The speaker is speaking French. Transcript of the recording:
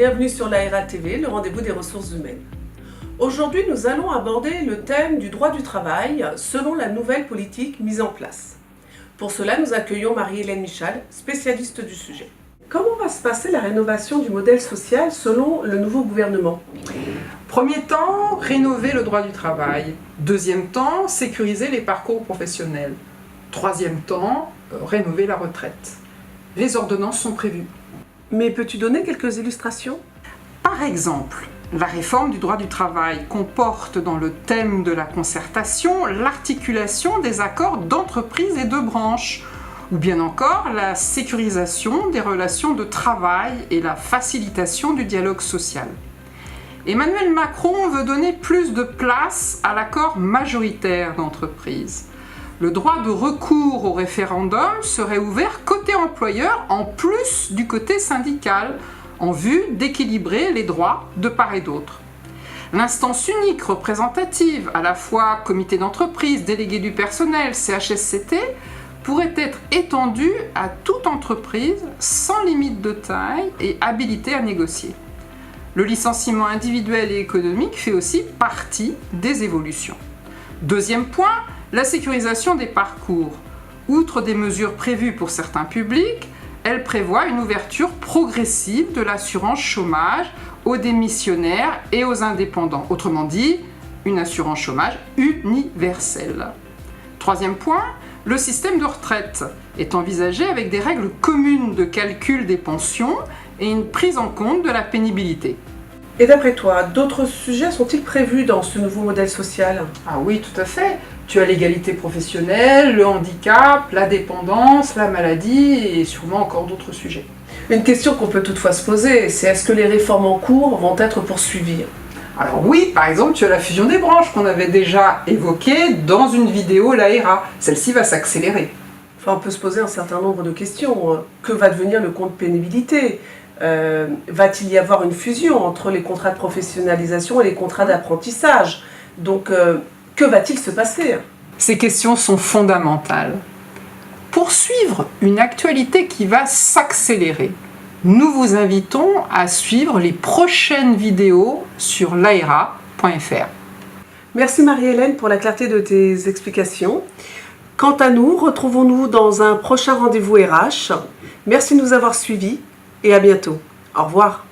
bienvenue sur l'AERA TV, le rendez-vous des ressources humaines. Aujourd'hui, nous allons aborder le thème du droit du travail selon la nouvelle politique mise en place. Pour cela, nous accueillons Marie-Hélène Michal, spécialiste du sujet. Comment va se passer la rénovation du modèle social selon le nouveau gouvernement? Premier temps, rénover le droit du travail. Deuxième temps, sécuriser les parcours professionnels. Troisième temps, rénover la retraite. Les ordonnances sont prévues. Mais peux-tu donner quelques illustrations? Par exemple, la réforme du droit du travail comporte dans le thème de la concertation l'articulation des accords d'entreprise et de branche, ou bien encore la sécurisation des relations de travail et la facilitation du dialogue social. Emmanuel Macron veut donner plus de place à l'accord majoritaire d'entreprise. Le droit de recours au référendum serait ouvert côté employeur en plus du côté syndical, en vue d'équilibrer les droits de part et d'autre. L'instance unique représentative, à la fois comité d'entreprise, délégué du personnel, CHSCT, pourrait être étendue à toute entreprise sans limite de taille et habilitée à négocier. Le licenciement individuel et économique fait aussi partie des évolutions. Deuxième point, la sécurisation des parcours. Outre des mesures prévues pour certains publics, elle prévoit une ouverture progressive de l'assurance chômage aux démissionnaires et aux indépendants. Autrement dit, une assurance chômage universelle. Troisième point, le système de retraite est envisagé avec des règles communes de calcul des pensions et une prise en compte de la pénibilité. Et d'après toi, d'autres sujets sont-ils prévus dans ce nouveau modèle social? Ah oui, tout à fait. Tu as l'égalité professionnelle, le handicap, la dépendance, la maladie et sûrement encore d'autres sujets. Une question qu'on peut toutefois se poser, c'est est-ce que les réformes en cours vont être poursuivies? Alors oui, par exemple, tu as la fusion des branches qu'on avait déjà évoquée dans une vidéo l'AERA. Celle-ci va s'accélérer. Enfin, on peut se poser un certain nombre de questions. Que va devenir le compte pénibilité? Va-t-il y avoir une fusion entre les contrats de professionnalisation et les contrats d'apprentissage? Donc, que va-t-il se passer? Ces questions sont fondamentales. Pour suivre une actualité qui va s'accélérer, nous vous invitons à suivre les prochaines vidéos sur laera.fr. Merci Marie-Hélène pour la clarté de tes explications. Quant à nous, retrouvons-nous dans un prochain rendez-vous RH. Merci de nous avoir suivis et à bientôt. Au revoir.